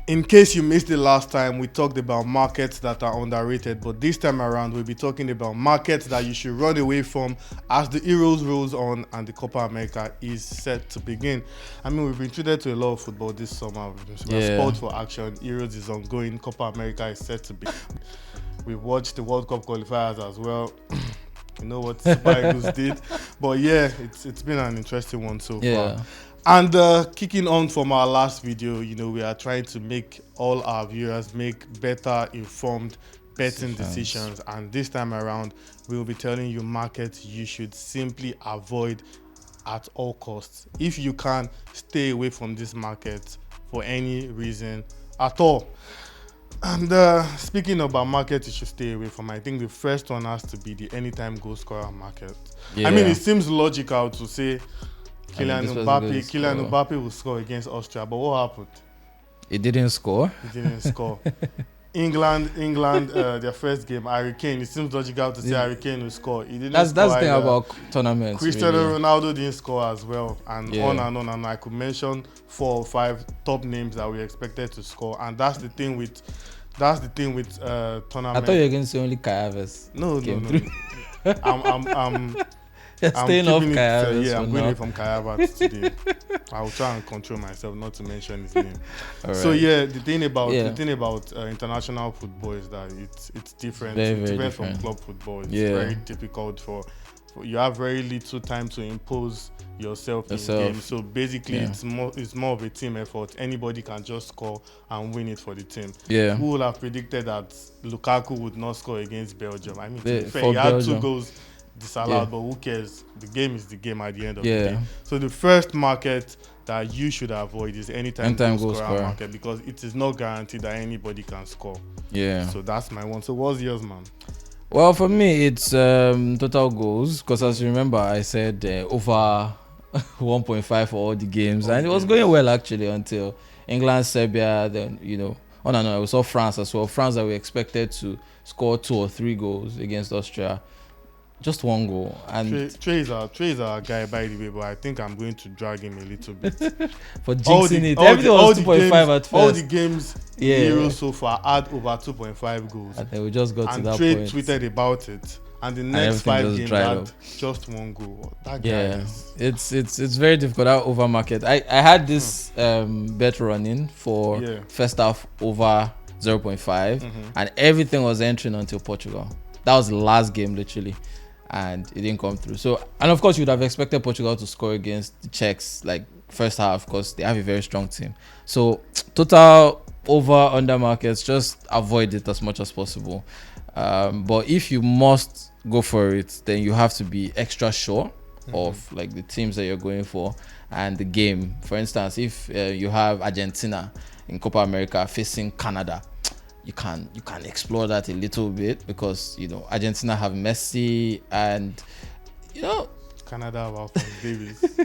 In case you missed it last time, we talked about markets that are underrated, but this time around we'll be talking about markets that you should run away from as the Euros rolls on and the Copa America is set to begin. I mean, we've been treated to a lot of football this summer. We're spoiled for action. Euros is ongoing. Copa America is set to begin. We watched the World Cup qualifiers as well. You know what Super Eagles did, but yeah, it's been an interesting one so far. And kicking on from our last video, we are trying to make all our viewers make better informed betting decisions. And this time around, we'll be telling you markets you should simply avoid at all costs. If you can, stay away from this market for any reason at all. And speaking about markets you should stay away from, I think the first one has to be the anytime goal scorer market. I mean, it seems logical to say Kylian Mbappe will score against Austria, but what happened? He didn't score. England, their first game, Harry Kane. It seems logical to say Harry Kane will score. He didn't that's score. That's the thing about tournaments. Cristiano Ronaldo didn't score as well, and on and on. And I could mention 4 or 5 top names that we expected to score, and that's the thing with tournaments. I thought you were going to say only Kai Havertz. No. I'm staying off Kai Havertz. I'm going away from Kai Havertz today. I will try and control myself not to mention his name. Right. So the thing about international football is that it's different. It's different from club football. It's very difficult for you have very little time to impose yourself in game. So basically, it's more of a team effort. Anybody can just score and win it for the team. Yeah. Who would have predicted that Lukaku would not score against Belgium? I mean, to be fair, he had 2 goals disallowed, but who cares? The game is the game at the end of the day. So the first market that you should avoid is anytime goal scorer market, because it is not guaranteed that anybody can score. Yeah. So that's my one. So what's yours, man? Well, for me, it's total goals, because as you remember, I said over 1.5 for all the games, and it was going well actually until England, Serbia, then we saw France as well. France that we expected to score 2 or 3 goals against Austria. Just 1 goal. And Trey is our guy, by the way, but I think I'm going to drag him a little bit. For jinxing it. Everything was 2.5 at first. All the games Euros so far had over 2.5 goals. And then we just got to that Trey point. tweeted about it. And the next 5 games had just 1 goal. That guy it's very difficult, that over market. I had this bet running for first half over 0.5 and everything was entering until Portugal. That was the last game literally, and it didn't come through. So, and of course you would have expected Portugal to score against the Czechs like first half, because they have a very strong team. So total over under markets, just avoid it as much as possible. But if you must go for it, then you have to be extra sure of like the teams that you're going for and the game. For instance, if you have Argentina in Copa America facing Canada, you can explore that a little bit, because Argentina have Messi and Canada have Alphonso Davies.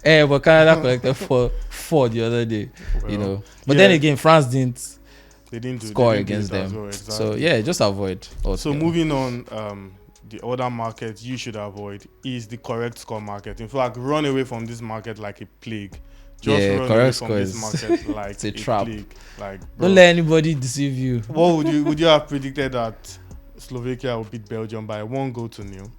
But Canada collected four the other day. But then again, France didn't score against them. Well, exactly. So just avoid. So moving on, the other market you should avoid is the correct score market. In fact, run away from this market like a plague. Just run away from this market like it's a trap. Plague. Like, don't let anybody deceive you. What would you have predicted that Slovakia would beat Belgium by 1-0?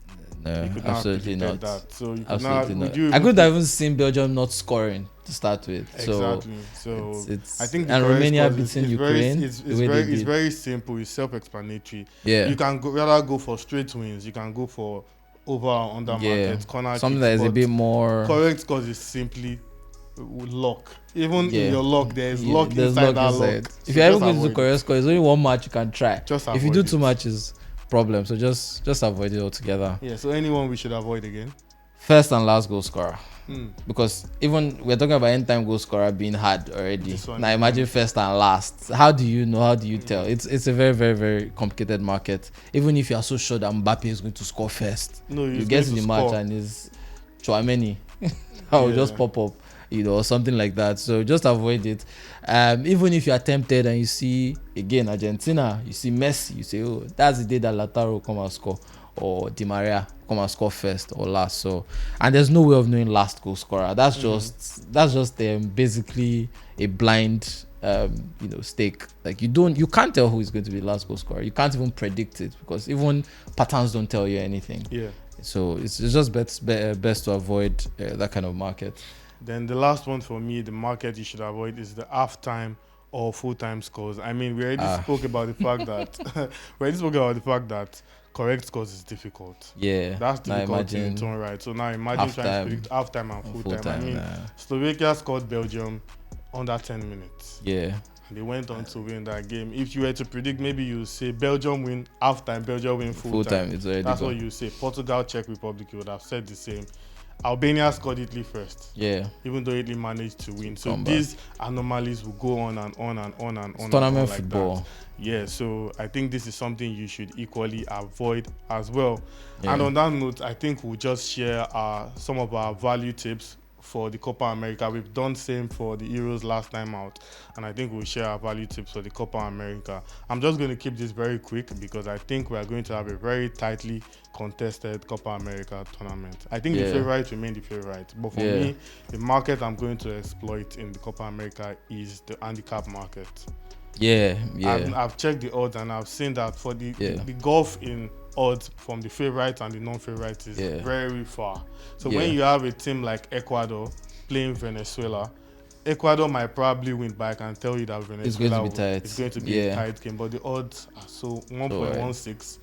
No, absolutely not. That. So you absolutely not. I could have even seen Belgium not scoring to start with. Exactly. So it's I think Romania beating Ukraine. It's very simple. It's self-explanatory. Yeah. You can rather go for straight wins. You can go for over or under market corner. Something that is a bit more correct, because it's simply luck. Even in your luck, there's luck inside that luck. If you're ever going to do correct score, there's only 1 match you can try. If you do 2 matches, problem. So just avoid it altogether. Yeah. So anyone we should avoid again? First and last goal scorer. Because even we're talking about end time goal scorer being hard already. Now imagine first and last. How do you know? How do you tell? It's a very, very, very complicated market. Even if you are so sure that Mbappe is going to score first, you get in the match and it's Chouameni. I will just pop up, or something like that. So just avoid it. Even if you are tempted and you see again Argentina, you see Messi, you say, oh, that's the day that Lautaro will come and score, or Di Maria come and score first or last. So, and there's no way of knowing last goal scorer. That's just basically a blind stake. Like you can't tell who is going to be the last goal scorer. You can't even predict it because even patterns don't tell you anything. Yeah. So it's just best to avoid that kind of market. Then the last one for me, the market you should avoid is the halftime or full-time scores. I mean, we already spoke about the fact that correct scores is difficult. Yeah, that's difficult in its own right. So now imagine trying to predict halftime and full-time. I mean, Slovakia scored Belgium under 10 minutes. Yeah. And they went on to win that game. If you were to predict, maybe you say Belgium win halftime, Belgium win full-time. That's what you say. Portugal, Czech Republic, you would have said the same. Albania scored Italy first. Yeah. Even though Italy managed to win. So these anomalies will go on and on and on and on. Tournament football. That. Yeah, so I think this is something you should equally avoid as well. Yeah. And on that note, I think we'll just share some of our value tips for the Copa America. We've done same for the Euros last time out, and I think we'll share our value tips for the Copa America. I'm just going to keep this very quick because I think we are going to have a very tightly contested Copa America tournament. I think the favorite remain the favorite, but for me, the market I'm going to exploit in the Copa America is the handicap market. I've checked the odds and I've seen that for the gulf in odds from the favorite and the non-favorite is very far. So when you have a team like Ecuador playing Venezuela, Ecuador might probably win, but I can tell you that Venezuela is going to be a tight game. But the odds are so 1.16,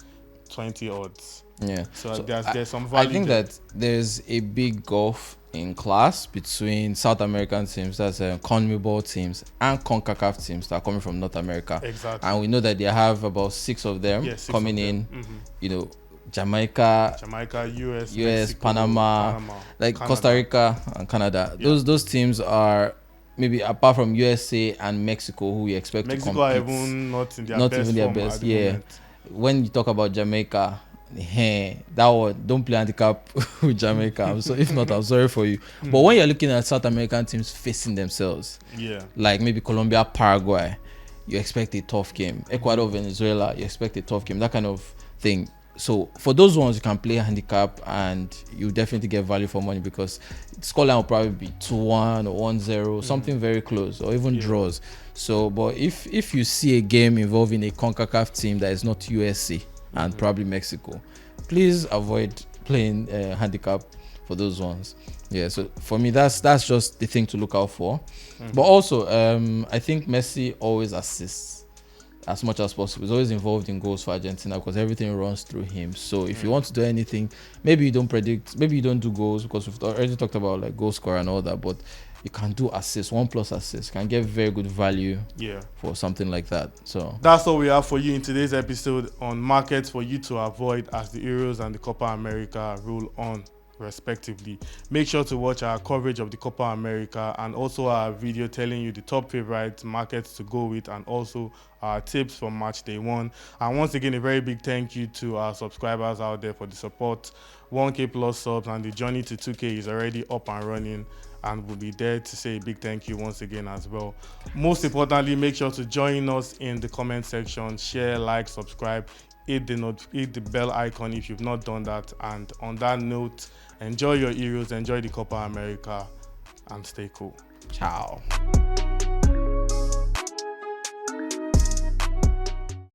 20 odds. Yeah. So there's some value. I think that there's a big gulf in class between South American teams, that's CONMEBOL teams, and CONCACAF teams that are coming from North America. Exactly. And we know that they have about 6 of them coming in. Mm-hmm. Jamaica, US, Mexico, Panama, like Canada. Costa Rica and Canada. Yeah. Those teams are maybe apart from USA and Mexico, who we expect to compete. Mexico are even not in their best. Moment. When you talk about Jamaica, that one, don't play handicap with Jamaica. So if not, I'm sorry for you. But when you're looking at South American teams facing themselves, like maybe Colombia, Paraguay, you expect a tough game. Ecuador, Venezuela, you expect a tough game. That kind of thing. So for those ones, you can play handicap and you definitely get value for money because scoreline will probably be 2-1 or 1-0, something very close, or even draws. So, but if you see a game involving a CONCACAF team that is not USC and probably Mexico, please avoid playing handicap for those ones. Yeah, so for me, that's just the thing to look out for. But also, I think Messi always assists as much as possible. He's always involved in goals for Argentina because everything runs through him. So if you want to do anything, maybe you don't predict, maybe you don't do goals because we've already talked about like goal scorer and all that, but you can do assists, 1+ assists, can get very good value for something like that. So that's all we have for you in today's episode on markets for you to avoid as the Euros and the Copa America roll on respectively. Make sure to watch our coverage of the Copa America and also our video telling you the top favorite markets to go with and also our tips for match day 1. And once again, a very big thank you to our subscribers out there for the support. 1K plus subs and the journey to 2K is already up and running, and we'll be there to say a big thank you once again as well. Most importantly, make sure to join us in the comment section, share, like, subscribe, hit the bell icon if you've not done that. And on that note, enjoy your Euros, enjoy the Copa America, and stay cool. Ciao.